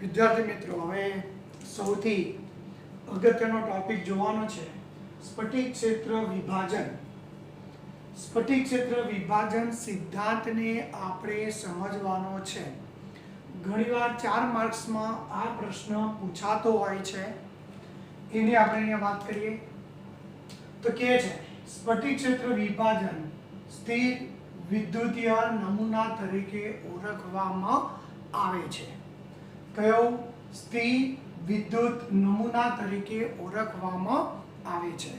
વિદ્યાર્થી મિત્રો, હવે સૌથી અગત્યનો ટોપિક જોવાનો છે સ્ફટિક ક્ષેત્ર વિભાજન. સ્ફટિક ક્ષેત્ર વિભાજન સિદ્ધાંતને આપણે સમજવાનો છે. ઘણીવાર 4 માર્ક્સમાં આ પ્રશ્ન પૂછાતો હોય છે, એની આપણે અહીંયા વાત કરીએ. તો કહે છે સ્ફટિક ક્ષેત્ર વિભાજન સ્થિર વિદ્યુતીય નમૂના તરીકે ઓળખવામાં આવે છે. કયો? સ્થિર વિદ્યુત નમૂના તરીકે ઓળખવામાં આવે છે.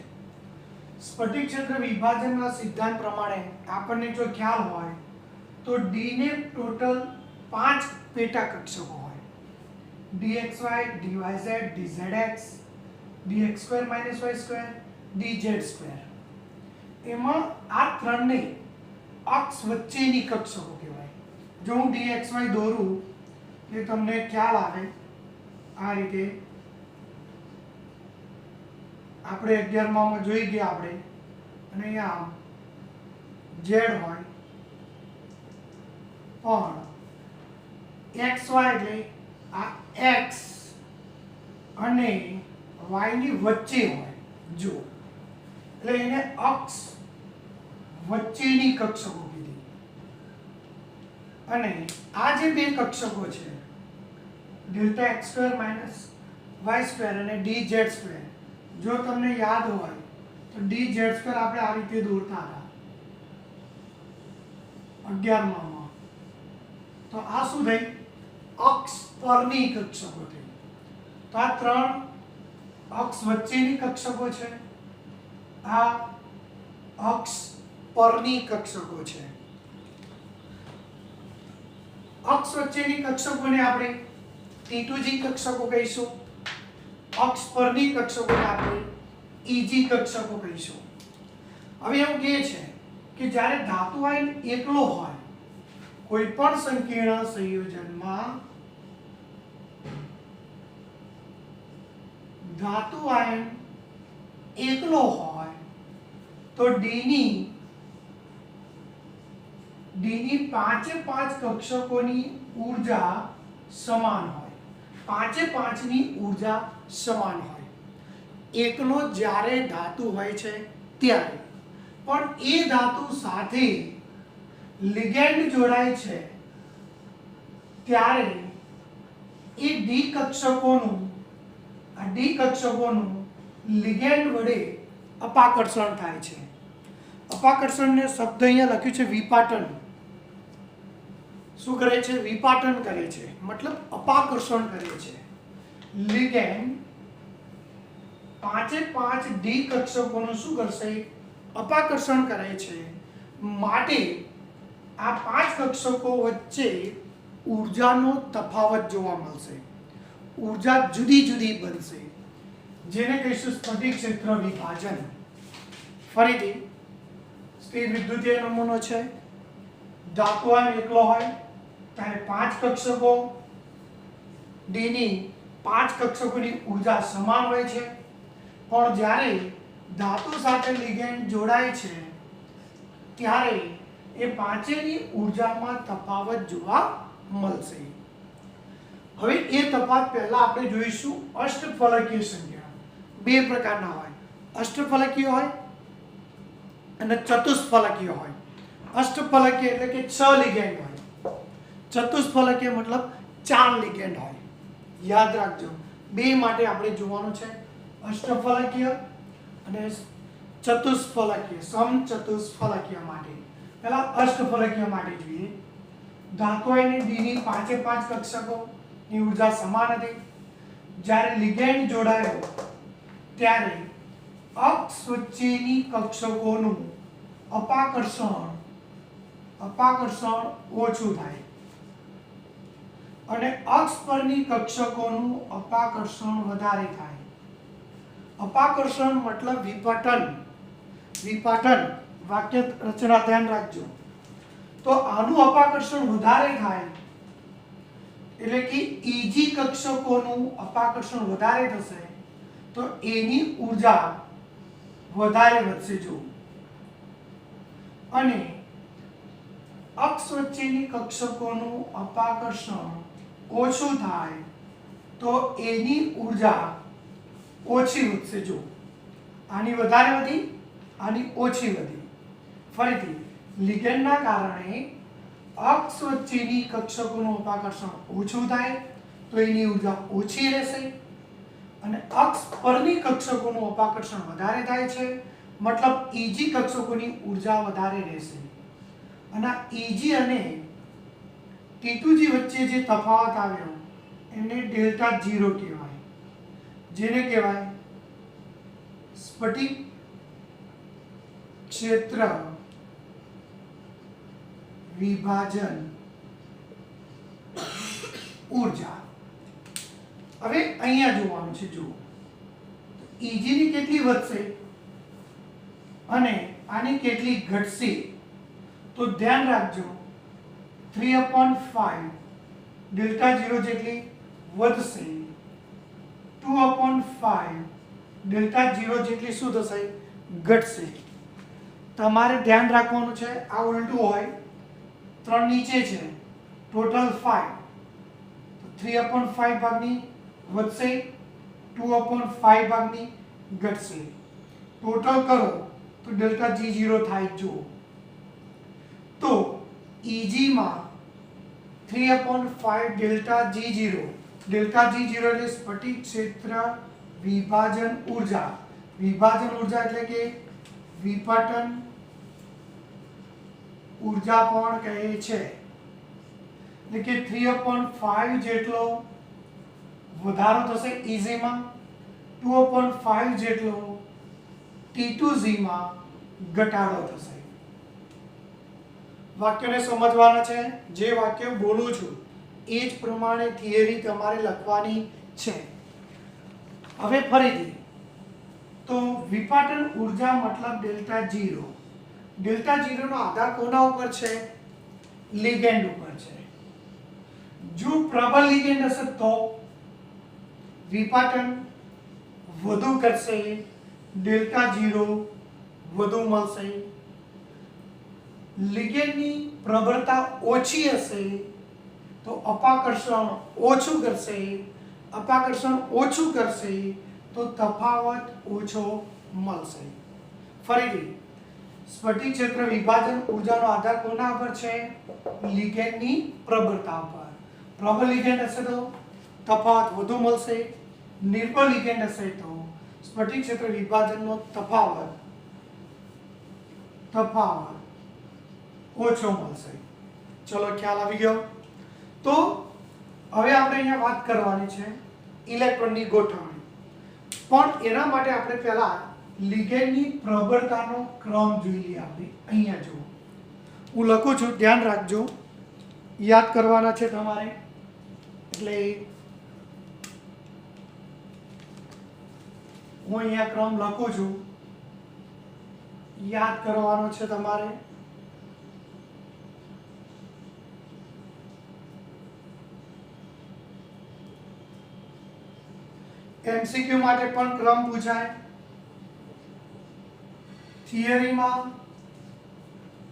સ્ફટિક ક્ષેત્ર વિભાજનના સિદ્ધાંત પ્રમાણે આપણને જો ખ્યાલ હોય તો ડી ને ટોટલ 5 પેટા કક્ષકો હોય: dxy, dyz, dzx, dx2 - y2, dz2. એમાં આ ત્રણને અક્ષ વચ્ચેની કક્ષકો કહેવાય. જો હું dxy દોરું એ તમને ખ્યાલ આવે. આ રીતે આપણે 11માં જોઈ ગયા આપણે, અને અહીંયા z હોય પણ xy એટલે આ x અને y ની વચ્ચે હોય. જો એટલે એને અક્ષ વચ્ચેની કક્ષકો કીધી. અને આ જે બે કક્ષકો છે ડેલ્ટા x2 - y2 અને dz2, જો તમને યાદ હોય તો dz2 આપણે આ રીતે દોરતા હતા 11માં. તો આ શું થઈ? અક્ષ પરની કક્ષકો થઈ. તો આ ત્રણ અક્ષ વચ્ચેની કક્ષકો છે, આ અક્ષ પરની કક્ષકો છે. અક્ષ વચ્ચેની કક્ષકોને આપણે T2G કક્ષકો કહીશું, અક્ષ પરની કક્ષકોને આપણે EG કક્ષકો કહીશું. હવે એવું કહે છે કે જ્યારે ધાતુ આયન એકલો હોય કોઈ પણ સંકીર્ણ સંયોજનમાં, ધાતુ આયન એકલો હોય તો D ની 5 કક્ષકોની ઊર્જા સમાન હોય. 5 ની ઊર્જા સમાન હોય. એકલો જ્યારે ધાતુ હોય છે ત્યારે. પણ એ ધાતુ સાથે લિગેન્ડ જોડાય છે ત્યારે એ ડી કક્ષકોનું લિગેન્ડ વડે અપાકર્ષણ થાય છે. અપાકર્ષણને શબ્દ અહીંયા લખ્યું છે વિપાટન. શું કરે છે? વિપાટન કરે છે, મતલબ અપાકર્ષણ કરે છે. લિગેન્ડ 5 ડી કક્ષકોનું શું કરશે? અપાકર્ષણ કરે છે. માટે આ 5 કક્ષકો વચ્ચે ઊર્જાનો તફાવત જોવા મળશે. ઊર્જા જુદી જુદી બનશે, જેને કહીશું સ્ફટિક ક્ષેત્ર વિભાજન. ફરીથી સ્થિર વિદ્યુતીય નમૂનો છે, ધાતુ આયન એકલો હોય ત્યારે 5 કક્ષકો, ડી ની 5 કક્ષકોની ઊર્જા સમાન હોય છે. પણ જ્યારે ધાતુ સાથે લિગેન્ડ જોડાય છે ત્યારે એ પાંચેયની ઊર્જામાં તફાવત જોવા મળશે. હવે એ તફાવત પહેલા આપણે જોઈશું અષ્ટફલકીય સંખ્યા. બે પ્રકારના હોય, અષ્ટફલકીય હોય અને ચતુષ્ફલકીય હોય. અષ્ટફલકીય એટલે કે 6 લિગેન્ડ હોય. ચતુષ્ફલકીય મતલબ 4 લિગેન્ડ હોય. યાદ રાખજો, બે માટે આપણે જોવાનું છે, અષ્ટફલકીય અને ચતુષ્ફલકીય, સમચતુષ્ફલકીય માટે. પહેલા અષ્ટફલકીય માટે જોઈએ. ધાતુ આયન ડી ની 5 કક્ષકોની ઊર્જા સમાન હતી. જ્યારે લિગેન્ડ જોડાયો ત્યારે અક્ષ વચ્ચેની કક્ષકોનું અપાકર્ષણ ઓછું થાય અને અક્ષ પરની કક્ષકોનું અપાકર્ષણ વધારે થાય. અપાકર્ષણ મતલબ વિપાટન. વાક્ય રચના ધ્યાન રાખજો. તો આનું અપાકર્ષણ વધારે થાય એટલે કે EG કક્ષકોનું અપાકર્ષણ વધારે થશે તો એની ઊર્જા વધારે વધશે. જો અને અક્ષ વચ્ચેની કક્ષકોનું અપાકર્ષણ ઓછું થાય તો એની ઉર્જા ઓછી વધશે. જો આની વધારે વધી, આની ઓછી વધી. ફરીથી લિગેન્ડના કારણે અક્ષ વચ્ચેની કક્ષકોનું અપાકર્ષણ ઓછું થાય તો એની ઉર્જા ઓછી રહેશે, અને અક્ષ પરની કક્ષકોનું અપાકર્ષણ વધારે થાય છે, મતલબ ઈજી કક્ષકોની ઉર્જા વધારે રહેશે. અને ઈજી અને T2G વચ્ચે જે તફાવત આવ્યો એને ડેલ્ટા 0 કહેવાય, જેને કહેવાય સ્ફટિક ક્ષેત્ર વિભાજન ઊર્જા. હવે અહીંયા જોવાનું છે. જુઓ, ઈજી ની કેટલી વધશે અને આની કેટલી ઘટશે, તો ધ્યાન રાખજો 3/5 ડેલ્ટા 0 જેટલી વધશે, 2/5 ડેલ્ટા 0 જેટલી શું થશે, ઘટશે. તમારે ધ્યાન રાખવાનું છે આ ઉલટું હોય, 3 નીચે છે, ટોટલ 5, તો 3/5 ભાગની વધશે, 2/5 ભાગની ઘટશે. ટોટલ કરો તો ડેલ્ટા G0 થાય. જુઓ તો Eg માં 3/5 ડેલ્ટા G0, ડેલ્ટા G0 એટલે સ્ફટિક ક્ષેત્ર વિભાજન ઊર્જા. વિભાજન ઊર્જા એટલે કે વિપાટન ઊર્જા પણ કહે છે. એટલે કે 3/5 જેટલો વધારો થશે Eg માં, 2/5 જેટલો T2G માં ઘટાડો થશે. વાક્યને સમજવાના છે. જે વાક્ય બોલું છું એ જ પ્રમાણે થિયરી તમારે લખવાની છે. હવે ફરીથી તો વિપાટન ઊર્જા મતલબ ડેલ્ટા 0. ડેલ્ટા 0 નો આધાર કોના ઉપર છે? લિગેન્ડ ઉપર છે. જો પ્રબળ લિગેન્ડ હશે તો વિપાટન વધુ કરશે, ડેલ્ટા 0 વધુ મળશે. લિગેન્ડની પ્રબળતા ઓછી હશે તો અપાકર્ષણ ઓછું કરશે, અપાકર્ષણ ઓછું કરશે તો તફાવત ઓછો મળશે. ફરીથી સ્ફટિક ક્ષેત્ર વિભાજન ઊર્જાનો આધાર કોના પર છે? લિગેન્ડની પ્રબળતા પર. પ્રબળ લિગેન્ડ હશે તો તફાવત વધુ મળશે, નિર્બળ લિગેન્ડ હશે તો સ્ફટિક ક્ષેત્ર વિભાજનનો તફાવત ઓછો મળશે. ચલો, ખ્યાલ આવી ગયો. તો હવે આપણે અહીંયા વાત કરવાની છે ઇલેક્ટ્રોનની ગોઠવણી, પણ એના માટે આપણે પહેલા લિગેન્ડની પ્રબળતાનો ક્રમ જોઈ લઈએ. આપણે અહીંયા જુઓ, હું લખું છું, ધ્યાન રાખજો, યાદ કરવાના છે તમારે. એટલે હું અહીંયા ક્રમ લખું છું, યાદ કરવાનો છે તમારે. MCQ માટે પણ ક્રમ પૂછાય, થિયરીમાં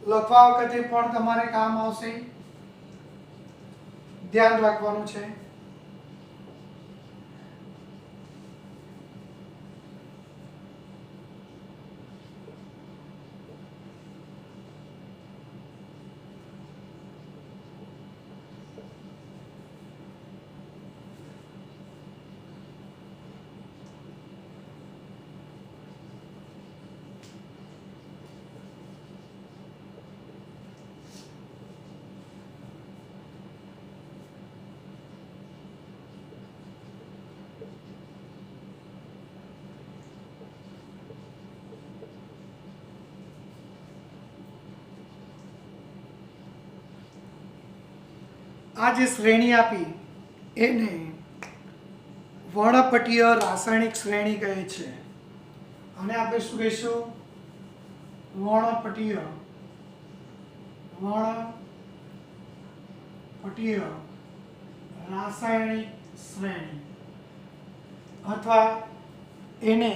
લખવા વખતે પણ તમારે કામ આવશે, ધ્યાન રાખવાનું છે. આ જે શ્રેણી આપી એને વર્ણપટીય રાસાયણિક શ્રેણી કહે છે. અને આપણે શું કહીશું? વર્ણપટીય રાસાયણિક શ્રેણી, અથવા એને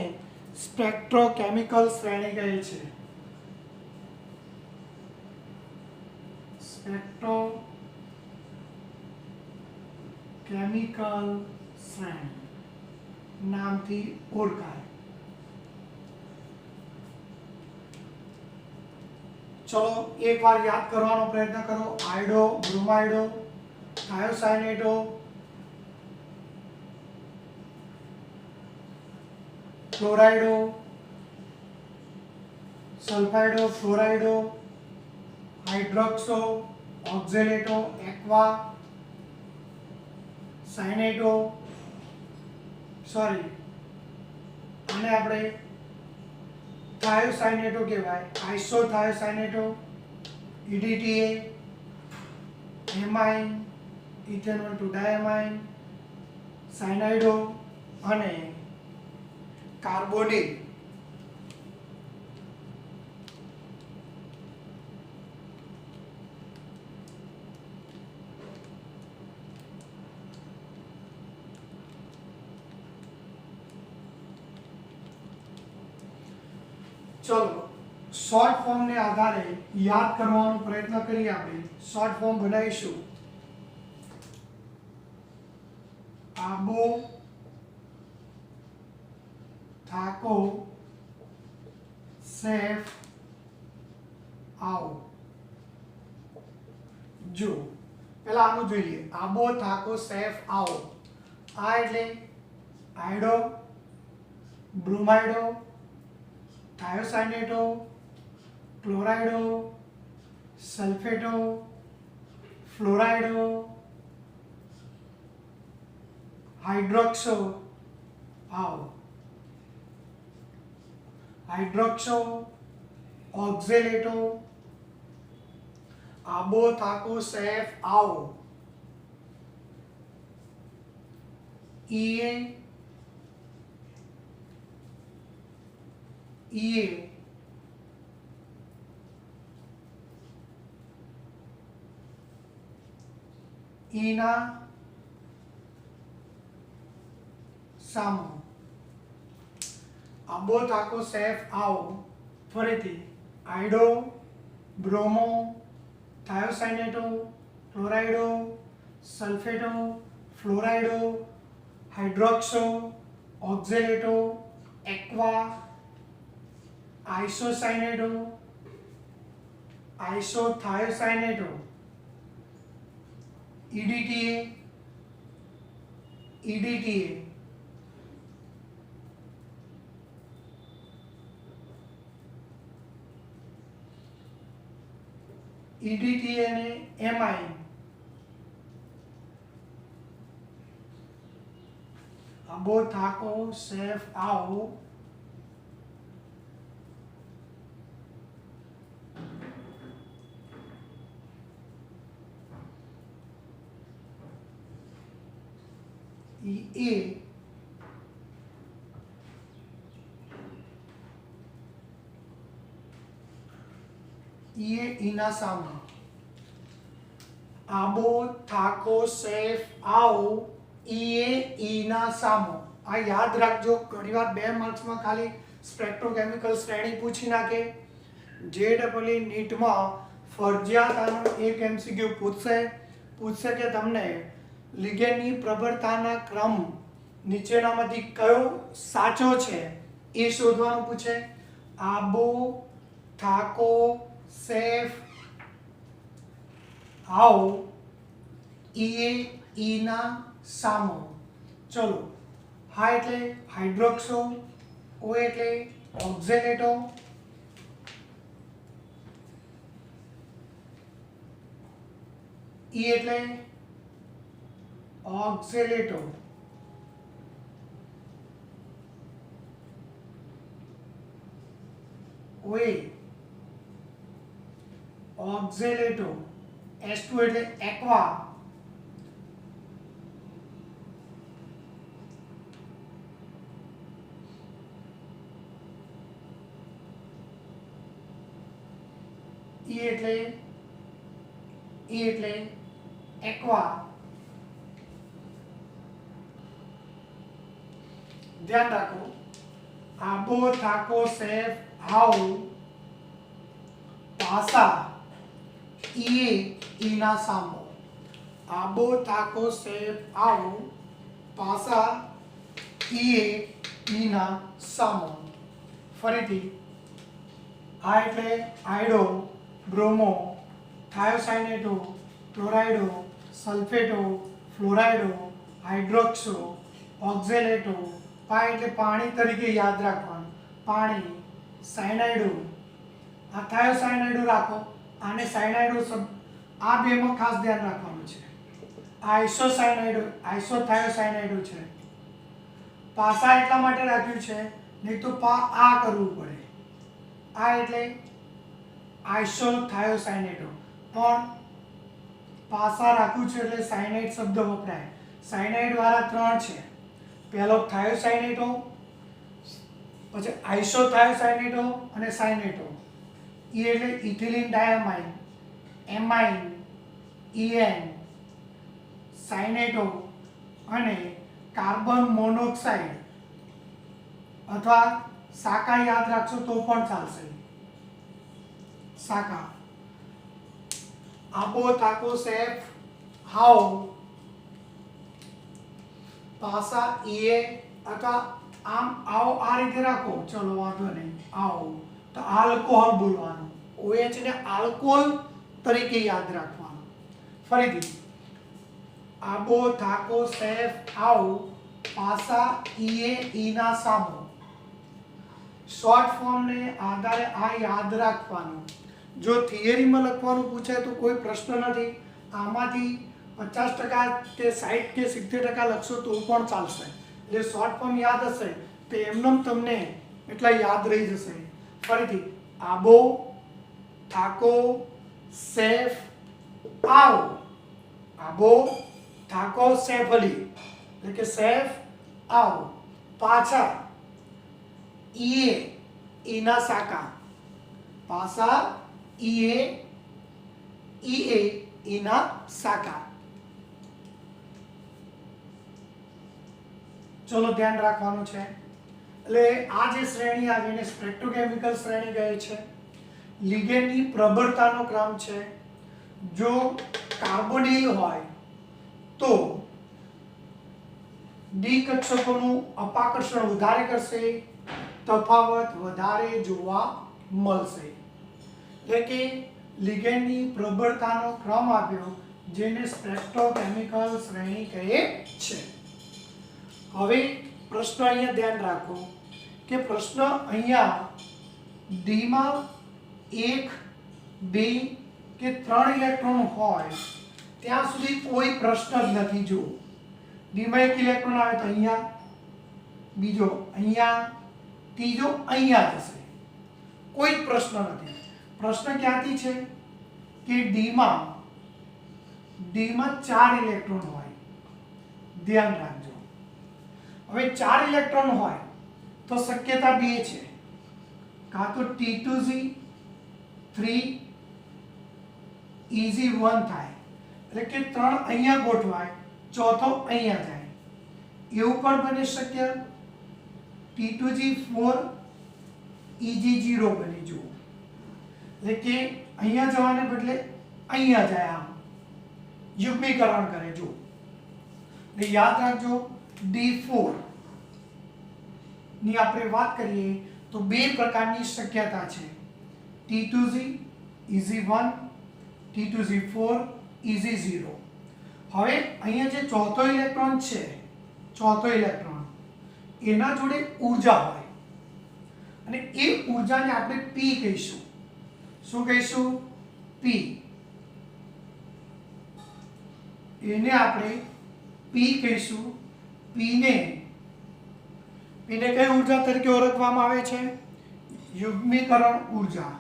સ્પેક્ટ્રોકેમિકલ શ્રેણી કહે છે. સ્પેક્ટ્રોકેમિકલ શ્રેણી નામથી ઓળખાય. ચલો એકવાર યાદ કરવાનો પ્રયત્ન કરો. Iodo, બ્રોમાઇડો, થાયોસાયનેટો, ક્લોરાઇડો, સલ્ફાઇડો, ફ્લોરાઇડો, hydroxo, oxalato, aqua, સાયનેટો, sorry આને આપણે થાયોસાયનેટો કહેવાય. આઇસોથાયોસાયનેટો, EDTA, એમાઇન, ઇથેનોલ ટુ ડાયમાઇન, સાયનાઇડો અને કાર્બોનિલ. ચલો શોર્ટ ફોર્મ ને આધારે યાદ કરવાનો પ્રયત્ન કરીએ. આપણે શોર્ટ ફોર્મ બનાવીશું. આબો, થાકો, સેફ, આવો. જો પહેલા આનું જોઈએ. આબો, થાકો, સેફ, આવો. આ એટલે આયોડો, બ્રોમાઇડો, થાયોસાયનેટો, ક્લોરાઇડો, સલ્ફેટો, ફ્લોરાઇડો, હાઇડ્રોક્સો, આવો. હાઇડ્રોક્સો, ઓક્ઝેલેટો, આબો, થાકો, સેફ, આવો. EA, ઈના સામો. આબો, થાકો, સેફ, આવો. ફરીથી iodo, bromo, thiocyanato, chlorido, sulphato, fluorido, hydroxo, oxalato, aqua, isocyanato, isothiocyanato, EDTA, અને એમાઇન. આબો, થાકો, સેફ, આવો. EA, ઈના સામા. આબો, થાકો, સેફ, આવો. ઈના સામો. આ યાદ રાખજો. ઘણીવાર 2 માર્ક્સમાં ખાલી સ્પેક્ટ્રોકેમિકલ શ્રેણી પૂછી નાખે. JEE નીટમાં ફરજિયાત આનો એક MCQ પૂછશે કે તમને લિગેન્ડની પ્રબળતાના ક્રમ નીચેનામાંથી કયો સાચો છે એ શોધવાનું પૂછે. આબો, થાકો, સેફ, આવો. ઈના સામો. ચલો હા એટલે હાઇડ્રોક્સો, O એટલે ઓક્ઝેલેટો, E એટલે ઓક્ઝેલેટો, OA ઓક્ઝેલેટો, S2 એટલે એક્વા, E એટલે એક્વા. ધ્યાન રાખો. આબો, થાકો, સેફ, આવો. પાસા ઈના સામો. આબો, થાકો, સેફ, આવો. પાસા ઈએ ઈના સામો. ફરીથી આ એટલે આયડો, bromo, thiocyanato, chlorido, sulphato, fluorido, hydroxo, ઓક્ઝેલેટો. પા એટલે પાણી તરીકે યાદ રાખવાનું, પાણી. સાયનાઇડો, આ થાયોસાયનાઇડો રાખો, આને સાયનાઇડો શબ્દ, આ બેમાં ખાસ ધ્યાન રાખવાનું છે. આઇસોસાયનાઇડો, આઇસોથાયોસાયનાઇડો છે. પાસા એટલા માટે રાખ્યું છે, નહીં તો આ કરવું પડે. આ એટલે આઇસોથાયોસાયનાઇડો, પણ પાસા રાખ્યું છે એટલે સાયનાઇડ શબ્દ વપરાય. સાયનાઇડ વાળા 3 છે. પહેલો થાયોસાયનેટો, પછી આઇસોથાયોસાયનેટો અને સાયનેટો. ઈ એટલે ઇથિલિન ડાયામાઇન, એમાઇન, ઈએન, સાયનેટો અને કાર્બન મોનોક્સાઇડ અથવા સાકા યાદ રાખશો તો પણ ચાલશે. સાકા. આબો, તાકો, સેફ, હાઉ, પાસા, ઈએ અથવા આમ આવો આ રીતે રાખો. ચલો વાંધો નહીં. આવો તો આલ્કોહોલ બોલવાનું. OH ને આલ્કોહોલ તરીકે યાદ રાખવાનું. ફરીથી આબો, થાકો, સેફ, આવ, પાસા, ઈએ ઈના સામો. શોર્ટ ફોર્મ ને આધારે આ યાદ રાખવાનું. જો થિયરીમાં લખવાનું પૂછાય તો કોઈ પ્રશ્ન નથી. આમાંથી 50% કે 60 કે 70% લખશો તો પણ ચાલશે. એટલે શોર્ટ ફોર્મ યાદ હશે તો એમનેમ તમને એટલા યાદ રહી જશે. ફરીથી આબો, થાકો, સેફ, આવ. આબો, થાકો, સેફલી એટલે કે સેફ, આવ. પાછા ઈએ ઈના સાકા. પાસા, ઈએ ઈના સાકા. ચલો ધ્યાન રાખવાનું છે. એટલે આ જે શ્રેણી આવીને સ્પેક્ટ્રોકેમિકલ શ્રેણી કહે છે. લિગેન્ડની પ્રબળતાનો ક્રમ છે. જો કાર્બોનિલ હોય તો ડી કક્ષકોનું અપાકર્ષણ વધારે કરશે, તફાવત વધારે જોવા મળશે. એટલે કે લિગેન્ડની પ્રબળતાનો ક્રમ આપ્યો જેને સ્પેક્ટ્રોકેમિકલ શ્રેણી કહે છે. હવે પ્રશ્ન અહીંયા ધ્યાન રાખો કે પ્રશ્ન અહીંયા ડી માં 1, 2 કે 3 ઇલેક્ટ્રોન હોય ત્યાં સુધી કોઈ પ્રશ્ન જ નથી. જો ડી માં 1 ઇલેક્ટ્રોન આવે તો અહીંયા, બીજો અહીંયા, ત્રીજો અહીંયા જશે. કોઈ પ્રશ્ન નથી. પ્રશ્ન ક્યાંથી છે કે ડી માં 4 ઇલેક્ટ્રોન હોય. ધ્યાન રાખજો. હવે 4 ઇલેક્ટ્રોન હોય તો શક્યતા 2 છે. કાં તો T2Z 3 EZ1 થાય, એટલે કે 3 અહીંયા ગોઠવાય, ચોથો અહીંયા જાય. એવું પણ બની શક્ય T2Z 4 EG0 બની. જુઓ એટલે કે અહીંયા જવાને બદલે અહીંયા જાય, આમ યુગ્મીકરણ કરે. જો એટલે યાદ રાખજો D4 ની આપણે વાત કરીએ તો 2 પ્રકારની શક્યતા છે. T2Z EZ1, T2Z4 EZ0. હવે અહીંયા જે ચોથો ઇલેક્ટ્રોન છે, ચોથો ઇલેક્ટ્રોન એના જોડે ઊર્જા હોય અને એ ઊર્જાને આપણે P કહીશું. શું કહીશું? P. એને આપણે P કહીશું. Pને કઈ ઊર્જા તરીકે ઓળખવામાં આવે છે? યુગ્મીકરણ ઊર્જા.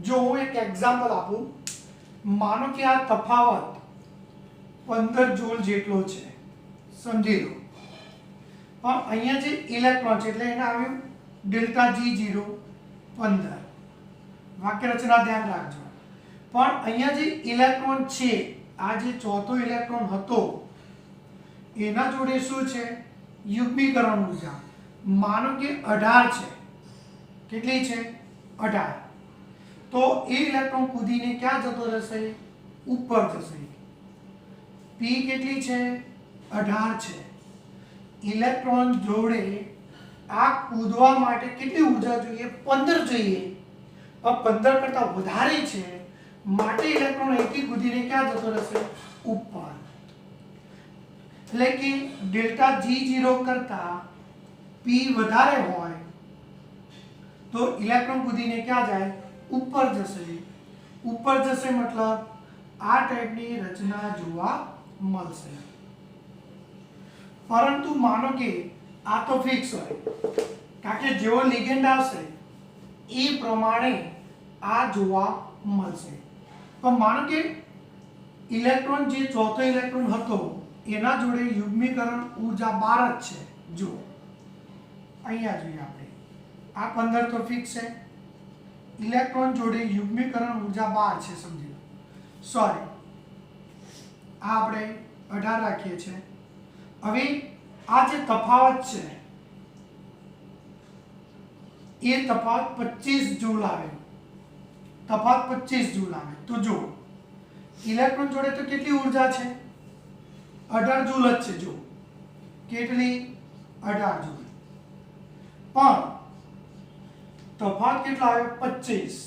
જો હું એક એક્ઝામ્પલ આપું, માનો કે આ તફાવત 15 જૂલ જેટલો છે, સમજી લો. પણ અહીંયા જે ઇલેક્ટ્રોન છે એટલે એને આવ્યું ડેલ્ટા G0 15. વાક્ય રચના ધ્યાન રાખજો. પણ અહીંયા જે ઇલેક્ટ્રોન છે, આ જે ચોથો ઇલેક્ટ્રોન હતો એના જોડે શું છે? યુગ્મીકરણ ઊર્જા. માનો કે 18 છે. કેટલી છે? 18. તો એ ઇલેક્ટ્રોન કૂદીને ક્યાં જતો રહેશે? ઉપર જશે. p કેટલી છે? 18 છે. ઇલેક્ટ્રોન જોડે આ કૂદવા માટે કેટલી ઊર્જા જોઈએ? 15 જોઈએ. પણ 15 કરતા વધારે છે માટે ઇલેક્ટ્રોન અહીંથી કૂદીને ક્યાં જતો રહેશે? ઉપર. એટલે કે ડેલ્ટા G0 કરતા p વધારે હોય તો ઇલેક્ટ્રોન કૂદીને ક્યાં જાય? ઉપર જશે. ઉપર જશે મતલબ આ ટાઈપની રચના જોવા મળશે. પરંતુ માનો કે આ તો ફિક્સ હોય, કારણ કે જેવો લિગેન્ડ આવશે એ પ્રમાણે આ જોવા મળશે. પણ માનો કે ઇલેક્ટ્રોન જે ચોથો ઇલેક્ટ્રોન હતો એના જોડે યુગ્મીકરણ ઊર્જા 12 જ છે. જો અહીંયા જોઈએ આપણે આ 15 તો ફિક્સ છે. ઇલેક્ટ્રોન જોડે યુગ્મીકરણ ઊર્જા 12 છે, સમજી લો. સોરી, આ આપણે 18 રાખીએ છીએ. હવે આ જે તફાવત છે એ તફાવત 25 જૂલ આવે. તફાવત 25 જૂલ આવે. તો જો ઇલેક્ટ્રોન જોડે તો કેટલી ઊર્જા છે? 18 જૂલ જ છે. જો કેટલી? 18 જૂલ. પણ તફાવત કેટલો આવ્યો? 25.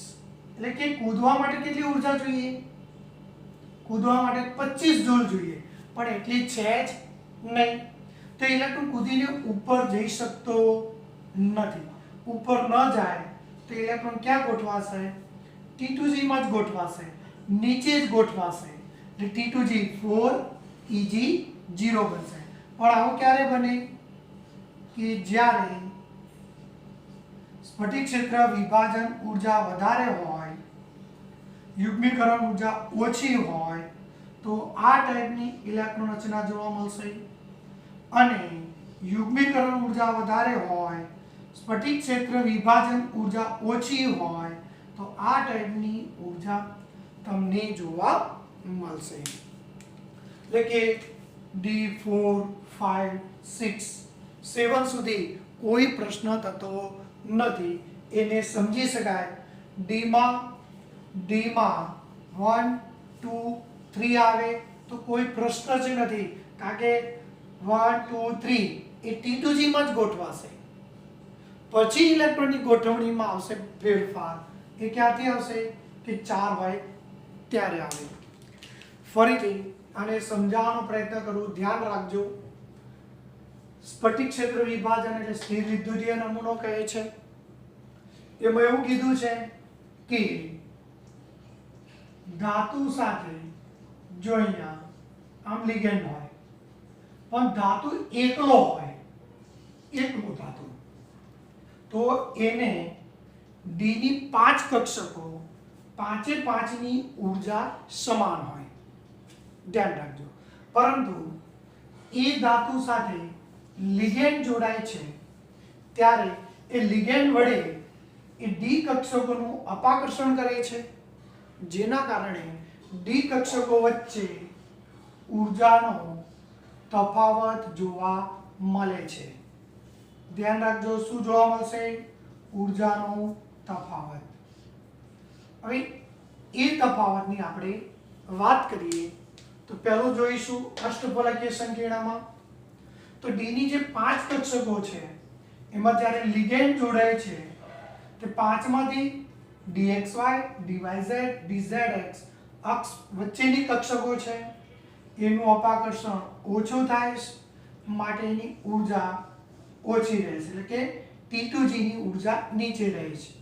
એટલે કે કૂદવા માટે કેટલી ઊર્જા જોઈએ? કૂદવા માટે 25 જૂલ જોઈએ. પણ એટલી છે જ નહીં. તો ઇલેક્ટ્રોન કૂદીને ઉપર જઈ શકતો નથી. ઉપર ન જાય તો ઇલેક્ટ્રોન ક્યાં ગોઠવાશે? T2G માં જ ગોઠવાશે, નીચે જ ગોઠવાશે. એટલે T2G 4 Eg 0 બનશે. પણ આવું ક્યારે બને? કે જ્યારે સ્ફટિક ક્ષેત્ર વિભાજન ઊર્જા વધારે હોય, યુગ્મીકરણ ઊર્જા ઓછી હોય તો આ ટાઈપની ઇલેક્ટ્રોન રચના જોવા મળશે. અને યુગ્મીકરણ ઊર્જા વધારે હોય, સ્ફટિક ક્ષેત્ર વિભાજન ઊર્જા ઓછી હોય તો આ ટાઈપની ઊર્જા તમને જોવા મળશે. એટલે કે D4 5 6 7 સુધી કોઈ પ્રશ્ન થતો નથી. એને સમજી શકાય. ડીમાં 1 2 3 આવે તો કોઈ પ્રશ્ન જ નથી, કારણ કે 1 2 3 એ T2G માં જ ગોઠવાશે. પછી ઇલેક્ટ્રોનની ગોઠવણીમાં આવશે ફેરફાર. એ ક્યાંથી આવશે? કે 4 હોય ત્યારે આવે. ફરીથી આને સમજાવવાનો પ્રયત્ન કરું, ધ્યાન રાખજો. સ્ફટિક ક્ષેત્ર વિભાજન એટલે સ્થિર વિદ્યુતીય નમૂનો કહે છે. એમાં એવું કીધું છે કે ધાતુ સાથે જો અહીંયા આમ લિગેન્ડ હોય પણ ધાતુ એકલો હોય, એકલો ધાતુ, તો એને ડી ની 5 કક્ષકો, 5 ની ઊર્જા સમાન હોય. ધ્યાન રાખજો. પરંતુ એ ધાતુ સાથે લિગેન્ડ જોડાય છે ત્યારે એ લિગેન્ડ વડે એ ડી કક્ષકોનું અપાકર્ષણ કરે છે, જેના કારણે ડી કક્ષકો વચ્ચે ઊર્જાનો તફાવત જોવા મળે છે. ધ્યાન રાખજો, શું જોવા મળશે? ઊર્જાનો તફાવત. હવે એ તફાવતની આપણે વાત કરીએ તો પહેલું જોઈશું અષ્ટફલકીય સંકીર્ણમાં. તો ડી ની જે 5 કક્ષકો છે એમાં જ્યારે લિગેન્ડ જોડાય છે તે 5 માંથી dxy, dyz, dzx અક્ષ વચ્ચેની કક્ષકો છે, એનું અપાકર્ષણ ઓછું થાય માટે એની ઊર્જા ઓછી રહે છે. એટલે કે T2G ની ઊર્જા નીચે રહે છે.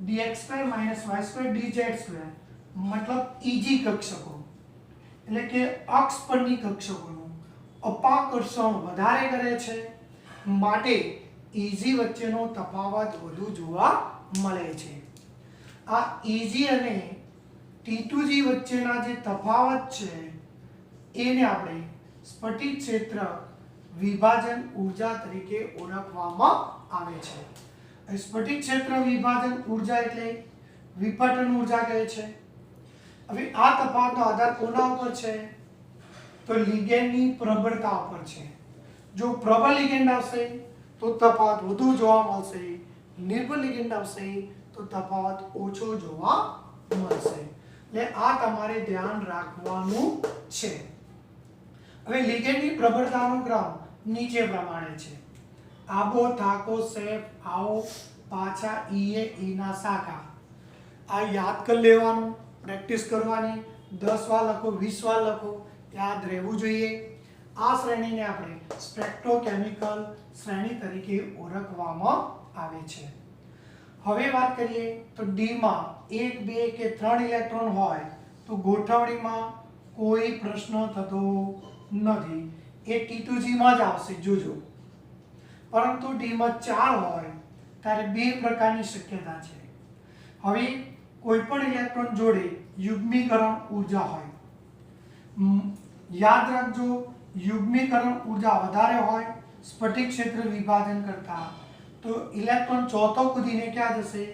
dx2 - y2 dz2 મતલબ Eg કક્ષકો, એટલે કે અક્ષ પરની કક્ષકોનું અપાકર્ષણ વધારે કરે છે માટે Eg વચ્ચેનો તફાવત વધુ જોવા મળે છે. આ Eg અને T2G વચ્ચેના જે તફાવત છે એને આપણે સ્ફટિક ક્ષેત્ર વિભાજન ઊર્જા તરીકે ઓળખવામાં આવે છે. સ્ફટિક ક્ષેત્ર વિભાજન ઊર્જા એટલે વિઘટન ઊર્જા કહે છે. હવે આ તફાવતનો આધાર કોના ઉપર છે? તો લિગેન્ડની પ્રબળતા ઉપર છે. જો પ્રબળ લિગેન્ડ આવશે તો તફાવત વધુ જોવા મળશે, નિર્બળ લિગેન્ડ આવશે તો તફાવત ઓછો જોવા મળશે. એટલે આ તમારે ધ્યાન રાખવાનું છે. હવે લિગેન્ડની પ્રબળતાનો ક્રમ નીચે પ્રમાણે છે. આબો થાકો સેફ આવો પાછા ઈએ ઈના શાખા. આ યાદ કરી લેવાનું, પ્રેક્ટિસ કરવાની. 10 વાર લખો, 20 વાર લખો, યાદ રહેવું જોઈએ. આ શ્રેણીને આપણે સ્પેક્ટ્રોકેમિકલ શ્રેણી તરીકે ઓળખવામાં આવે છે. હવે વાત કરીએ તો ડીમાં 1, 2 કે 3 ઇલેક્ટ્રોન હોય તો ગોઠવણીમાં કોઈ પ્રશ્ન થતો નથી. એ T2G માં જ આવશે, જોજો. પરંતુ ડીમાં 4 હોય ત્યારે બે પ્રકારની શક્યતા છે. હવે કોઈ પણ ઇલેક્ટ્રોન જોડે યુગ્મીકરણ ઉર્જા હોય, યાદ રાખજો, યુગ્મીકરણ ઉર્જા વધારે હોય સ્ફટિક ક્ષેત્ર વિભાજન કરતા, તો ઇલેક્ટ્રોન ચોથો કૂદીને ક્યાં જશે?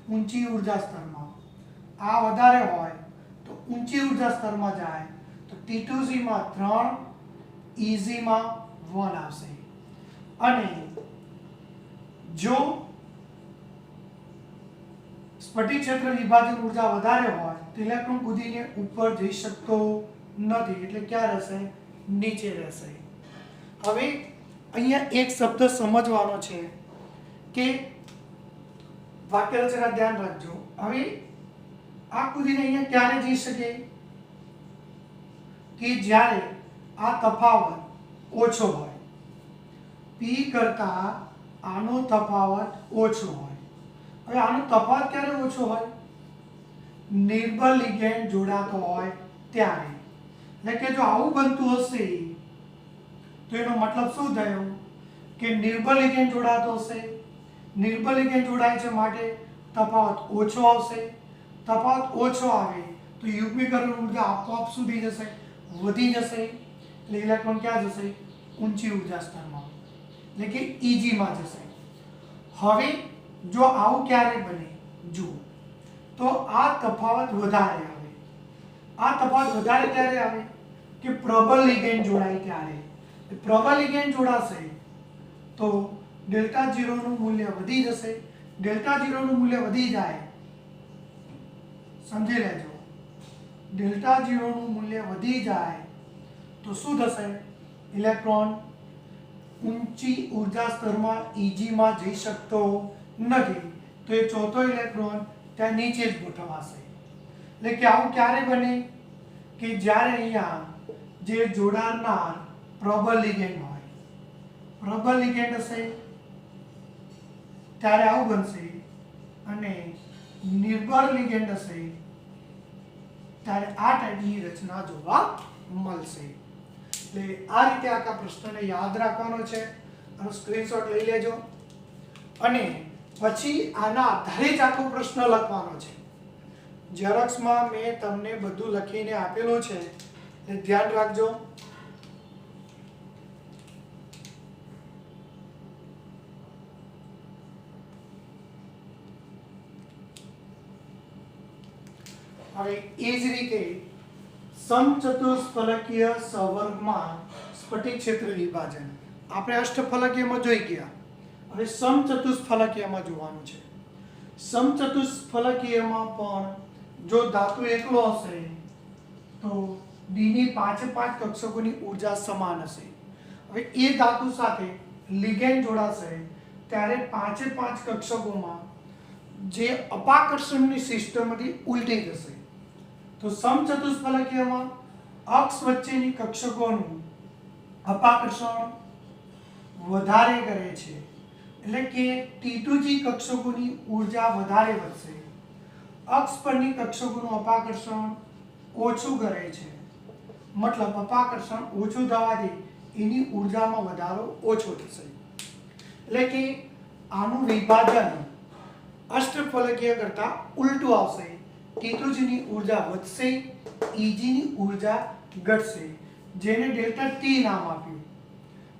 ઊંચી ઉર્જા સ્તરમાં. આ વધારે હોય તો ઊંચી ઉર્જા સ્તરમાં જાય તો T2G માં 3, EG માં 1 આવશે. અને જો સ્ફટિક ક્ષેત્ર વિભાજન ઉર્જા વધારે હોય તો ઇલેક્ટ્રોન કૂદીને ઉપર જઈ શકતો નથી, એટલે ક્યાં રહેશે? નીચે રહેશે. હવે અહીંયા એક શબ્દ સમજવાનો છે કે વાક્ય રચના ધ્યાન રાખજો. હવે આ કૂદીને અહીંયા ક્યારે જઈ શકે? કે જ્યારે આ તફાવત ઓછો હોય, P કરતા આનો તફાવત ઓછો હોય. હવે આનો તફાવત ક્યારે ઓછો હોય? નિર્બળ લિગેન્ડ જોડાતો હોય ત્યારે. એટલે કે જો આવું બનતું હશે તો એનો મતલબ શું થયો? કે નિર્બળ લિગેન્ડ જોડાતો હશે. નિર્બળ લિગેન્ડ જોડાય છે માટે તફાવત ઓછો આવશે. તફાવત ઓછો આવે તો યુગ્મીકરણ ઉર્જા આપોઆપ સુધી જશે, વધી જશે. એટલે ઇલેક્ટ્રોન ક્યાં જશે? ઊંચી ઉર્જા સ્તરમાં, એટલે કે EG માં જશે. હવે જો આવું ક્યારે બને? જુઓ તો આ તફાવત વધારે આવે. આ તફાવત વધારે ક્યારે આવે? કે પ્રબળ લિગેન્ડ જોડાય ત્યારે. પ્રબળ લિગેન્ડ જોડાશે તો ડેલ્ટા 0 નું મૂલ્ય વધી જશે. ડેલ્ટા 0 નું મૂલ્ય વધી જાય, સમજી લેજો, ડેલ્ટા 0 નું મૂલ્ય વધી જાય તો શું થશે? ઇલેક્ટ્રોન ઊંચી ઉર્જા સ્તરમાં EG માં જઈ શકતો નથી, તો એ ચોથો ઇલેક્ટ્રોન ત્યાં નીચે જ ગોઠવાશે. એટલે કે આવું ક્યારે બને? કે જ્યારે અહીંયા જે જોડાનાર પ્રબળ લિગેન્ડ હોય, પ્રબળ લિગેન્ડ હશે ત્યારે આવું બનશે, અને નિર્બળ લિગેન્ડ હશે ત્યારે આ ટાઈપની રચના જોવા મળશે. એટલે આ રીતે આખા પ્રશ્નને યાદ રાખવાનો છે. આનો સ્ક્રીનશોટ લઈ લેજો અને પછી આના આધારે જ આખો પ્રશ્ન લખવાનો છે. ઝેરોક્સમાં મેં તમને બધું લખીને આપેલું છે, એટલે ધ્યાન રાખજો. હવે એ જ રીતે સમચતુષ્ફલકીય સહવર્ગમાં સ્ફટિક ક્ષેત્ર વિભાજન આપણે અષ્ટફલકીયમાં જોઈ ગયા. હવે સમચતુષ્ફલકીયમાં જોવાનું છે. સમચતુષ્ફલકીયમાં પણ જો ધાતુ એકલો હશે તો ડીની 5 કક્ષકોની ઉર્જા સમાન હશે. હવે એ ધાતુ સાથે લિગેન્ડ જોડાશે ત્યારે 5 કક્ષકોમાં જે અપાકર્ષણની સિસ્ટમ હતી ઉલટી જશે. તો સમચતુષ્ફલકીયમાં અક્ષ વચ્ચેની કક્ષકોનું અપાકર્ષણ વધારે કરે છે, એટલે કે T2G કક્ષકોની ઉર્જા વધારે વધશે. અક્ષ પરની કક્ષકોનું અપાકર્ષણ ઓછું કરે છે, મતલબ અપાકર્ષણ ઓછું થવાથી એની ઉર્જામાં વધારો ઓછો થશે. એટલે કે આનું વિભાજન અષ્ટફલકીય કરતા ઉલટું આવશે. T2G ની ઉર્જા વધશે, EG ની ઉર્જા ઘટશે, જેને ડેલ્ટા T નામ આપ્યું.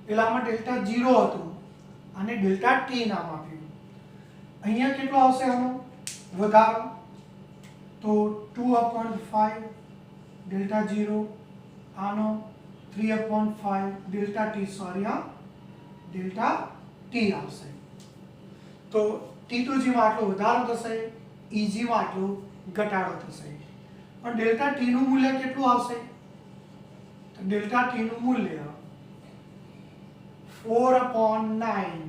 પેલામાં ડેલ્ટા 0 હતું અને ડેલ્ટા T નામ આપ્યું. અહીંયા કેટલો આવશે આનો વધારો? તો 2/5 ડેલ્ટા 0, આનો 3/5 ડેલ્ટા T, સોરી હા, ડેલ્ટા T આવશે. તો T2G માં આટલો વધારો થશે, EG માં આટલો ઘટાડો થશે. પણ ડેલ્ટા T નું મૂલ્ય કેટલું આવશે? તો ડેલ્ટા T નું મૂલ્ય 4/9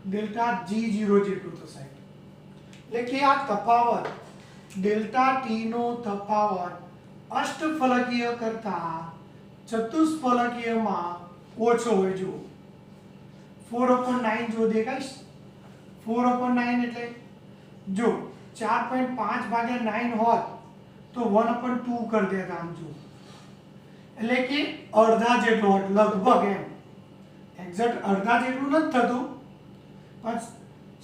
ડેલ્ટા G0 જેટલું થશે. એટલે કે આ તફાવત ડેલ્ટા T નો તફાવત અષ્ટફલકીય કરતા ચતુષ્ફલકીયમાં ઓછો હોય. જો 4/9 જો દેખાઈશ, 4/9 એટલે જો 4.5/9 હોત તો 1/2 કરી દેતા આમ જો, એટલે કે અડધા જેટલો હોત લગભગ, એમ એક્ઝેક્ટ અડધા જેટલું નથી થતું, પણ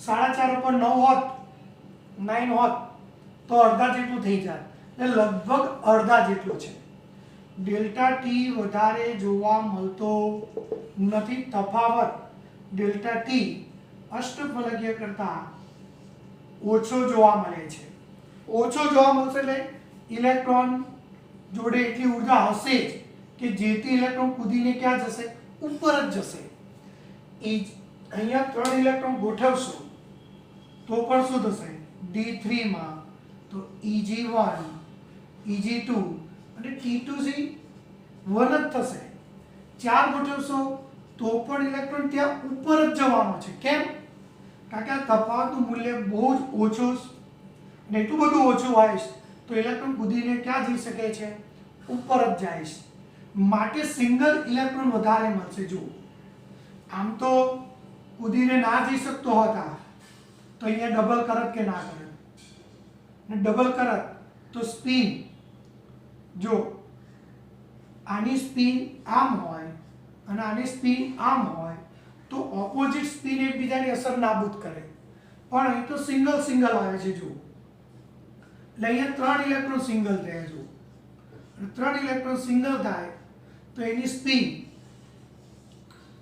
4.5/9 હોત, 9 હોત તો અડધા જેટલું થઈ જાય, એટલે લગભગ અડધા જેટલું છે. ડેલ્ટા ટી વધારે જોવા મળતો નથી. તફાવત ડેલ્ટા ટી અષ્ટફલકીય કરતા ઓછો જોવા મળે છે. ઓછો જોવા મળશે એટલે ઇલેક્ટ્રોન જોડે એટલી ઉર્જા હશે જ કે જેથી ઇલેક્ટ્રોન કૂદીને ક્યાં જશે? ઉપર જ જશે. અહીંયા 3 ઇલેક્ટ્રોન ગોઠવશો તો પણ શું થશે? D3 માં તો Eg1, Eg2 અને T2G 1 જ થશે. 4 ગોઠવશો તો પણ ઇલેક્ટ્રોન ત્યાં ઉપર જ જવાનો છે. કેમ? કારણ કે આ તફાવતનું મૂલ્ય બહુ જ ઓછું અને એટલું બધું ઓછું હોય તો ઇલેક્ટ્રોન કૂદીને ક્યાં જઈ શકે છે? ઉપર જ જાય છે. માટે સિંગલ ઇલેક્ટ્રોન વધારે મળશે. જો આમ તો કૂદીને ના જઈ શકતો હોતા તો અહીંયા ડબલ કરત કે ના કરત, ને ડબલ કરત તો સ્પિન, જો આની સ્પિન આમ હોય અને આની સ્પિન આમ હોય તો ઓપોઝિટ સ્પિન એકબીજાની અસર નાબૂદ કરે. પણ અહીં તો સિંગલ સિંગલ આવે છે. જો એટલે અહીંયા 3 ઇલેક્ટ્રોન સિંગલ થયા. જો 3 ઇલેક્ટ્રોન સિંગલ થાય તો એની સ્પિન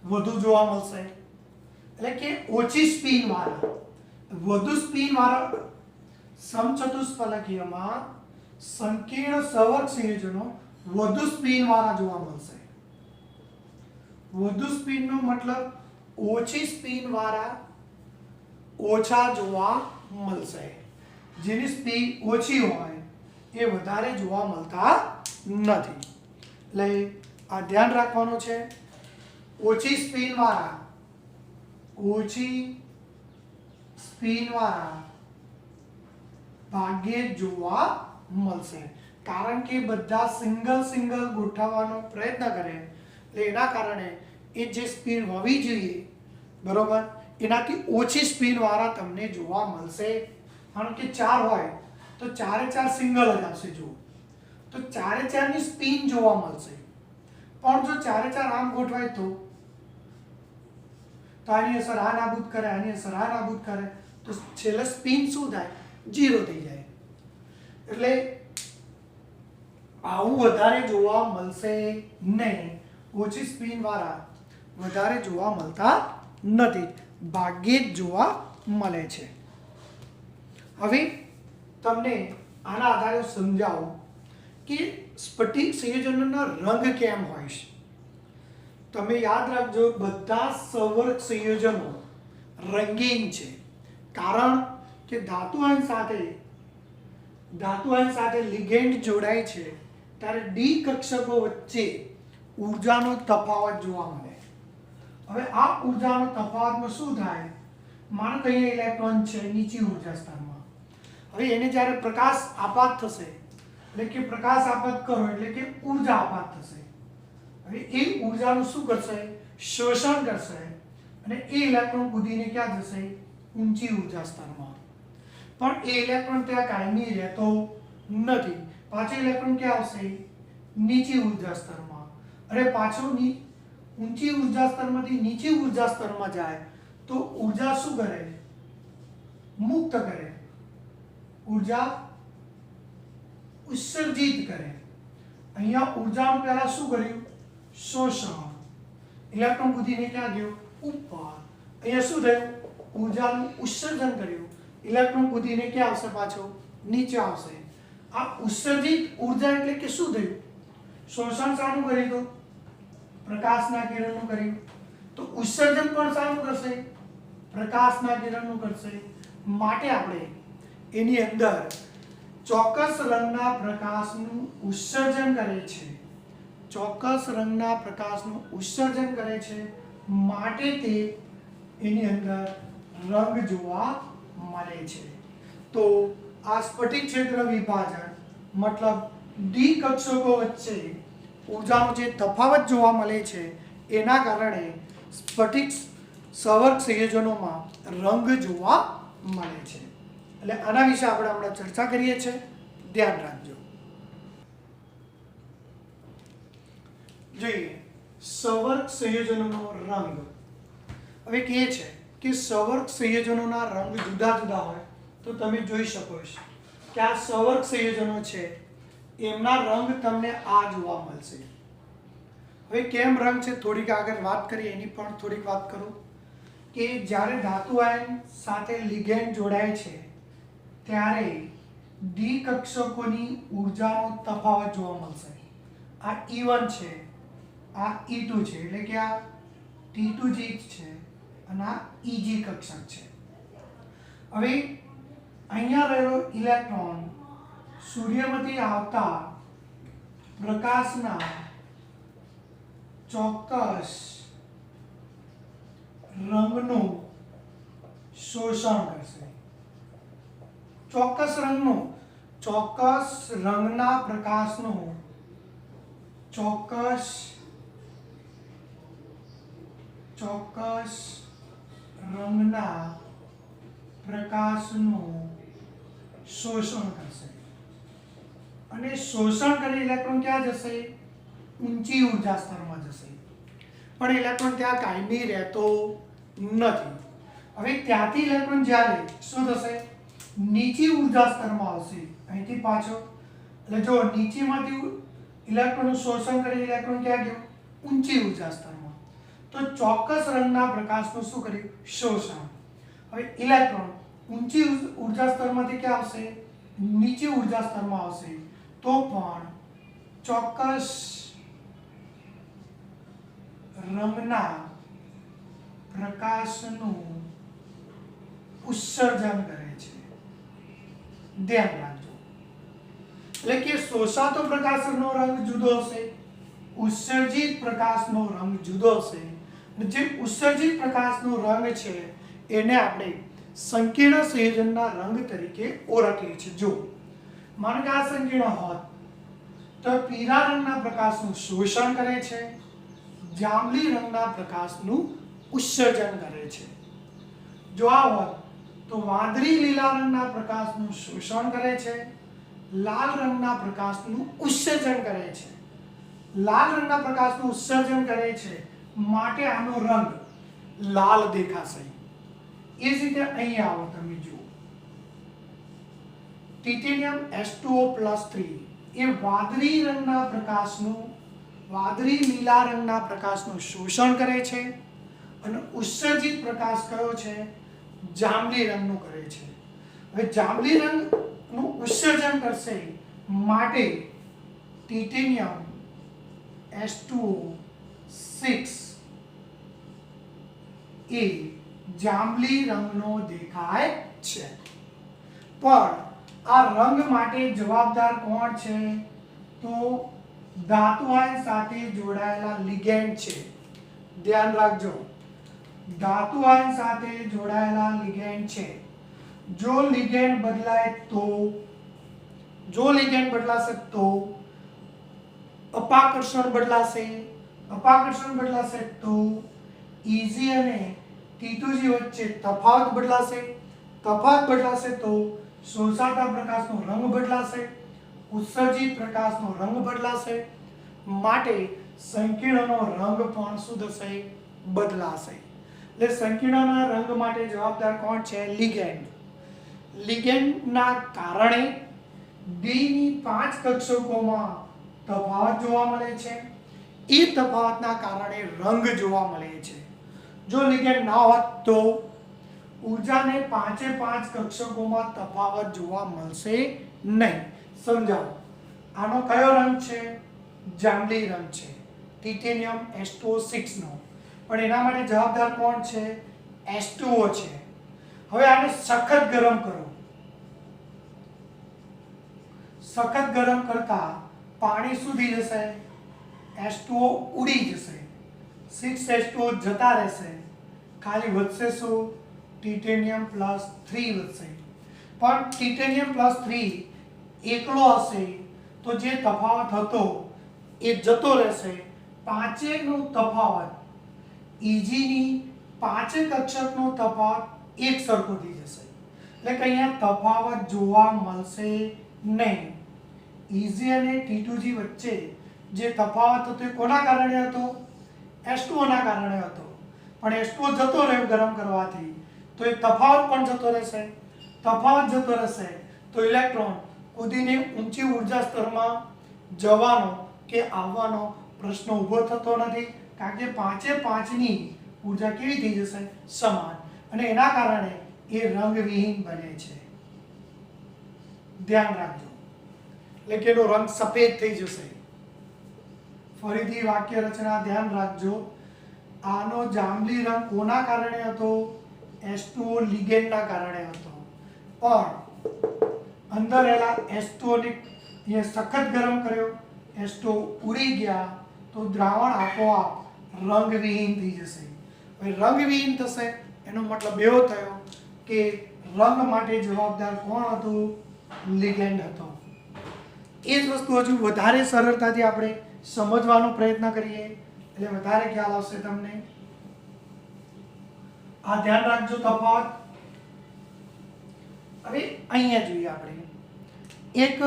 વધુ જોવા મળશે. એટલે કે ઓછી સ્પિન વાળા, વધુ સ્પિન વાળા સમચતુષ્ફલકીયમાં સંકીર્ણ સવર્ગ સંયોજનો વધુ સ્પિન વાળા જોવા મળશે. વધુ સ્પિનનો મતલબ ઓછી સ્પિન વાળા ઓછા જોવા મળશે. જેની સ્પિન ઓછી હોય એ વધારે જોવા મળતા નથી. એટલે આ ધ્યાન રાખવાનું છે. ઓછી સ્પિન વાળા ભાગ્યે જોવા મળશે. કારણ કે બધા સિંગલ ગોઠવવાનો પ્રયત્ન કરે એટલે એના કારણે એ જે સ્પિન હોવી જોઈએ બરોબર એનાથી ઓછી સ્પિન વાળા તમને જોવા મળશે. કારણ કે 4 હોય તો 4 સિંગલ જ આવશે. જુઓ તો 4 ની સ્પિન જોવા મળશે. પણ જો 4 આમ ગોઠવાય તો આની અસર આ નાબૂદ કરે, આની અસર આ નાબૂદ કરે તો છેલ્લે સ્પિન શું થાય? 0 થઈ જાય. એટલે આવું વધારે જોવા મળશે નહીં. ઓછી સ્પિન વાળા વધારે જોવા મળતા નથી, ભાગ્યે જ જોવા મળે છે. હવે તમને આના આધારે સમજાવું કે સ્ફટિક સંયોજનોના રંગ કેમ હોય છે. તમે યાદ રાખજો, બધા સવર્ગ સંયોજનો રંગીન છે. કારણ કે ધાતુ આયન સાથે લિગેન્ડ જોડાય છે ત્યારે ડી કક્ષકો વચ્ચે ઊર્જાનો તફાવત જોવા મળે. હવે આ ઊર્જાનો તફાવતમાં શું થાય? માનો કે અહીંયા ઇલેક્ટ્રોન છે નીચી ઊર્જા સ્તરમાં. હવે એને જ્યારે પ્રકાશ આપાત થશે એટલે કે પ્રકાશ આપાત કરો એટલે કે ઊર્જા આપાત થશે. હવે એ ઊર્જાનું શું કરશે? શોષણ કરશે અને એ ઇલેક્ટ્રોન કૂદીને ક્યાં જશે? ઊંચી ઊર્જા સ્તરમાં. પણ એ ઇલેક્ટ્રોન ત્યાં કાયમી રહેતો નથી. પાછો ઇલેક્ટ્રોન ક્યાં આવશે? નીચી ઊર્જા સ્તરમાં. અને પાછો ઊંચી ઊર્જા સ્તરમાંથી નીચી ઊર્જા સ્તરમાં જાય તો ઊર્જા શું કરે? મુક્ત કરે, ઊર્જા ઉત્સર્જિત કરે. અહીંયા ઊર્જાનું પહેલા શું કર્યું? શોષણ. ઇલેક્ટ્રોન કૂદીને ક્યાં ગયો? ઉપર. અહીંયા શું થયું? ઊર્જાનું ઉત્સર્જન કર્યું. ઇલેક્ટ્રોન કૂદીને ક્યાં આવશે? પાછો નીચે આવશે. આ ઉત્સર્જિત ઊર્જા એટલે કે શું થયું? શોષણ શાનું કર્યું? તો પ્રકાશના કિરણનું કર્યું. તો ઉત્સર્જન પણ શાનું કરશે? પ્રકાશના કિરણનું કરશે, માટે આપણે એની અંદર ચોક્કસ રંગના પ્રકાશનું ઉત્સર્જન કરે છે, ચોક્કસ રંગના પ્રકાશનું ઉત્સર્જન કરે છે, માટે તે એની અંદર રંગ જોવા મળે છે. તો આ સ્ફટિક ક્ષેત્ર વિભાજન મતલબ ડી કક્ષકો વચ્ચે ઊર્જાનો જે તફાવત જોવા મળે છે એના કારણે સ્ફટિક સવર્ગ સંયોજનોમાં રંગ જોવા મળે છે. એટલે આના વિશે આપણે હમણાં ચર્ચા કરીએ છીએ, ધ્યાન રાખજો. જોઈએ સવર્ગ સંયોજનોનો રંગ. હવે કહે છે કે સવર્ગ સંયોજનોના રંગ જુદા જુદા હોય તો તમે જોઈ શકો છો કે આ સવર્ગ સંયોજનો છે એમના રંગ તમને આ જોવા મળશે. હવે કેમ રંગ છે થોડીક આગળ વાત કરીએ, એની પણ થોડીક વાત કરું કે જ્યારે ધાતુ આયન સાથે લિગેન્ડ જોડાય છે ત્યારે ડી કક્ષકોની ઊર્જાનો તફાવત જોવા મળશે. આ E1 છે, આ E2 છે, એટલે કે આ T2G છે અને આ EG કક્ષક છે. હવે અહીંયા રહેલો ઇલેક્ટ્રોન સૂર્યમાંથી આવતા પ્રકાશના ચોક્કસ રંગનું શોષણ કરશે. ચોક્કસ રંગના પ્રકાશનું ચોક્કસ રંગના પ્રકાશનું શોષણ કરશે અને શોષણ કરી ઇલેક્ટ્રોન ક્યાં જશે? ઊંચી ઉર્જા સ્તરમાં જશે. પણ ઇલેક્ટ્રોન ત્યાં કાયમી રહેતો નથી. હવે ત્યાંથી ઇલેક્ટ્રોન જ્યારે શું થશે? નીચી ઉર્જા સ્તરમાં આવશે, અહીંથી પાછો. એટલે જો નીચેમાંથી ઇલેક્ટ્રોનનું શોષણ કરી ઇલેક્ટ્રોન ક્યાં ગયો? ઊંચી ઉર્જા સ્તરમાં. તો ચોક્કસ રંગના પ્રકાશનું શું કર્યું? શોષણ. હવે ઇલેક્ટ્રોન ઊંચી ઉર્જા સ્તરમાંથી ક્યાં આવશે? નીચી ઉર્જા સ્તરમાં આવશે. તો પણ ચોક્કસ રંગના પ્રકાશનું ઉત્સર્જન કરે છે. ધ્યાન રાખજો. એટલે કે શોષાતો પ્રકાશનો રંગ જુદો હશે, ઉત્સર્જિત પ્રકાશનો રંગ જુદો હશે. જે ઉત્સર્જિત પ્રકાશનો રંગ છે એને આપણે સંકીર્ણ સંયોજનના રંગ તરીકે ઓળખીએ છીએ. જો માનો કે આ સંકીર્ણ હોત તો પીળા રંગના પ્રકાશનું શોષણ કરે છે, જાંબલી રંગના પ્રકાશનું ઉત્સર્જન કરે છે. જો આ હોત તો વાદળી લીલા રંગના પ્રકાશનું શોષણ કરે છે, લાલ રંગના પ્રકાશનું ઉત્સર્જન કરે છે. લાલ રંગના પ્રકાશનું ઉત્સર્જન કરે છે માટે આનો રંગ લાલ દેખાશે. એ જ રીતે અહીં આવો તમે જુઓ, ટિટેનિયમ H2O+3 એ વાદળી લીલા રંગના પ્રકાશનું શોષણ કરે છે અને ઉત્સર્જિત પ્રકાશ કયો છે? જાંબલી રંગનું કરે છે. હવે જાંબલી રંગનું ઉત્સર્જન કરશે માટે ટિટેનિયમ H2O6 એ જાંબલી રંગનો દેખાય છે. પણ આ રંગ માટે જવાબદાર કોણ છે? તો ધાતુ આયન સાથે જોડાયેલા લિગેન્ડ છે. ધ્યાન રાખજો, ધાતુ આયન સાથે જોડાયેલા લિગેન્ડ છે. જો લિગેન્ડ બદલાશે તો અપાકર્ષણ બદલાશે તો EG અને T2G વચ્ચે તફાવત બદલાશે તો શોષાતા પ્રકાશનો રંગ બદલાશે, ઉત્સર્જિત પ્રકાશનો રંગ બદલાશે. માટે સંકીર્ણનો રંગ પણ શું થશે? બદલાશે. એટલે સંકીર્ણના રંગ માટે જવાબદાર કોણ છે? લિગેન્ડ. લિગેન્ડના કારણે ડીની 5 કક્ષકોમાં તફાવત જોવા મળે છે. એ તફાવતના કારણે રંગ જોવા મળે છે. જો લિગેન્ડ ના હોત તો ઊર્જાને 5 કક્ષકોમાં તફાવત જોવા મળશે નહીં. સમજાવો, આનો કયો રંગ છે? જાંબલી રંગ છે, ટિટેનિયમ H2O6 નો. પણ એના માટે જવાબદાર કોણ છે? H2O છે. હવે આને સખત ગરમ કરો. સખત ગરમ કરતા પાણી સુધી જશે, H2O ઉડી જશે, 6H2O જતા રહેશે, ખાલી વધશે શું? ટિટેનિયમ પ્લસ 3 વધશે. પણ ટિટેનિયમ પ્લસ 3 એકલો હશે તો જે તફાવત હતો એ જતો રહેશે. પાંચેયનો તફાવત, Eg ની પાંચે કક્ષકનો તફાવત એક સરખો થઈ જશે. એટલે કે અહીંયા તફાવત જોવા મળશે નહીં. Eg અને T2G વચ્ચે જે તફાવત હતો એ કોના કારણે હતો? H2O ના કારણે હતો. પણ H2O જતો રહ્યો ગરમ કરવાથી તો એ તફાવત પણ જતો રહેશે. તફાવત જતો રહેશે તો ઇલેક્ટ્રોન કૂદીને ઊંચી ઉર્જા સ્તરમાં જવાનો કે આવવાનો પ્રશ્ન ઊભો થતો નથી, કારણ કે પાંચે પાંચની ઉર્જા કેવી થઈ જશે? સમાન. અને એના કારણે એ રંગવિહીન બને છે. ધ્યાન રાખજો. એટલે કે એનો રંગ સફેદ થઈ જશે. ફરીથી વાક્ય રચના ધ્યાન રાખજો. આનો જાંબલી રંગ કોના કારણે હતો? H2O લિગેન્ડના કારણે હતો. પણ અંદર રહેલા H2O ને એ સખત ગરમ કર્યો, H2O ઉડી ગયા તો દ્રાવણ આપોઆપ રંગવિહીન થઈ જશે. હવે રંગવિહીન થશે એનો મતલબ એવો થયો કે રંગ માટે જવાબદાર કોણ હતું? લિગેન્ડ હતો. એ જ વસ્તુ હજુ વધારે સરળતાથી આપણે સમજવાનો પ્રયત્ન કરીએ એટલે વધારે ખ્યાલ આવશે તમને. આ ધ્યાન રાખજો તફાવત. હવે અહીંયા જોઈએ આપણે એક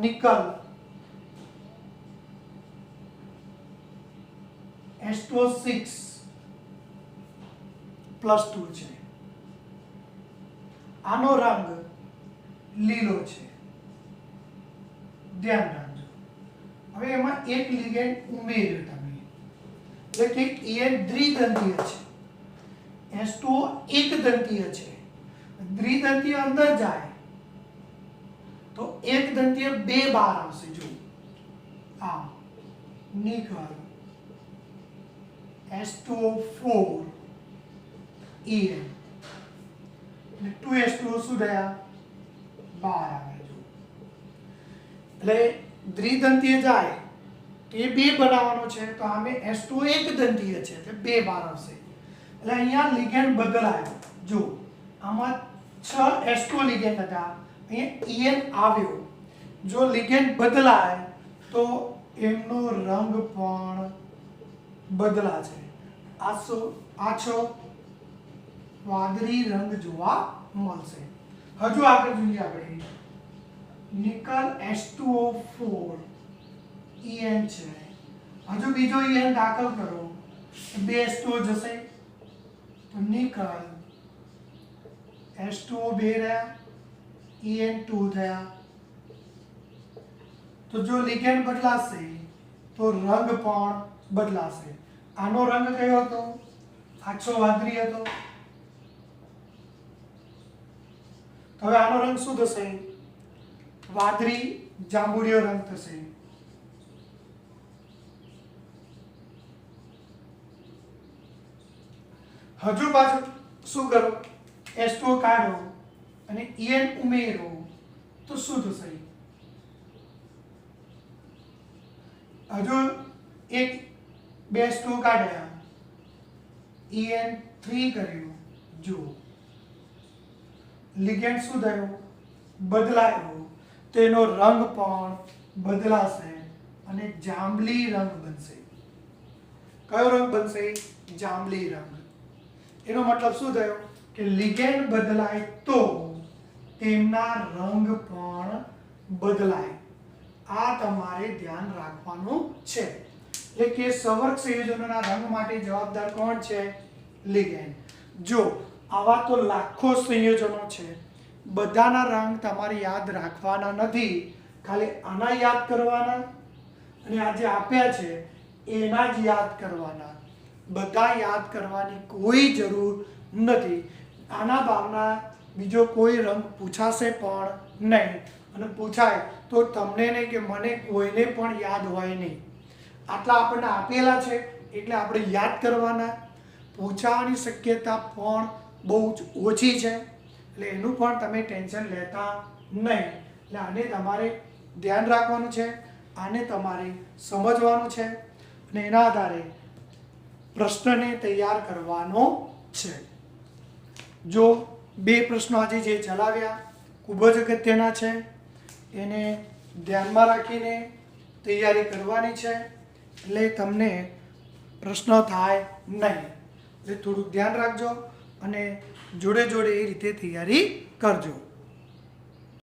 નિકલ H2O6 પ્લસ 2 છે. આનો રંગ લીલો છે. ધ્યાન રાખજો. હવે એમાં એક લિગેન્ડ ઉમેર્યો તમે, એટલે કે En દ્વિદંતીય છે, H2O એકદંતીય છે. દ્વિદંતીય અંદર જાય તો એકદંતીય બે બહાર આવશે. જો આ નિકલ H2O4 En એટલે 2H2O શું થયા? બહાર આવે. જો એટલે દ્વિદંતીય જાય તો એ બે બનાવવાનો છે, તો આમે H2O એકદંતીય છે એટલે બે બહાર આવશે. એટલે અહીંયા લિગેન્ડ બદલાયો. જો આમાં 6 H2O લિગેન્ડ હતા, અહીંયા En આવ્યો. જો લિગેન્ડ બદલાય તો એમનો રંગ પણ બદલાશે. આછો વાદળી રંગ જોવા મળશે. હજુ આગળ જોઈએ આપણે. નિકલ H2O4 En છે. હજુ બીજો En દાખલ કરો, બે H2O જશે તો નિકલ H2O બે રહ્યા, En2 થયા. તો જો લિગેન્ડ બદલાશે તો રંગ પણ બદલાશે. આનો રંગ કયો હતો? આછો વાદળી હતો. તો હવે આનો રંગ શું થશે? વાદળી જાંબુડિયો રંગ થશે. હજુ પાછું શું કરો? H2O કાઢો અને En ઉમેરો તો શું થશે? હજુ એક બે H2O કાઢ્યા, En3 કર્યું. જો લિગેન્ડ શું થયો? બદલાયો. તેનો રંગ પણ બદલાશે અને જાંબલી રંગ બનશે. કયો રંગ બનશે? જાંબલી રંગ. એનો મતલબ શું થયો કે લિગેન્ડ બદલાય તો તેમના રંગ પણ બદલાય. આ તમારે ધ્યાન રાખવાનું છે. એટલે કે સંવર્ગ સંયોજનોના રંગ માટે જવાબદાર કોણ છે? લિગેન્ડ. જો આવા તો લાખો સંયોજનો છે, બધાના રંગ તમારે યાદ રાખવાના નથી, ખાલી આના યાદ કરવાના અને આ જે આપ્યા છે એના જ યાદ કરવાના. બધા યાદ કરવાની કોઈ જરૂર નથી. આના બહારના બીજો કોઈ રંગ પૂછાશે પણ નહીં, અને પૂછાય તો તમને નહીં કે મને કોઈને પણ યાદ હોય નહીં. આટલા આપણને આપેલા છે એટલે આપણે યાદ કરવાના. પૂછાવાની શક્યતા પણ બહુ જ ઓછી છે, એટલે એનું પણ તમે ટેન્શન લેતા નહીં. એટલે આને તમારે ધ્યાન રાખવાનું છે, આને તમારે સમજવાનું છે અને એના આધારે પ્રશ્નને તૈયાર કરવાનો છે. જો 2 પ્રશ્નો આજે જે ચલાવ્યા ખૂબ જ અગત્યના છે, એને ધ્યાનમાં રાખીને તૈયારી કરવાની છે, એટલે તમને પ્રશ્ન થાય નહીં. એટલે થોડુંક ધ્યાન રાખજો અને જોડે જોડે એ રીતે તૈયારી કરજો.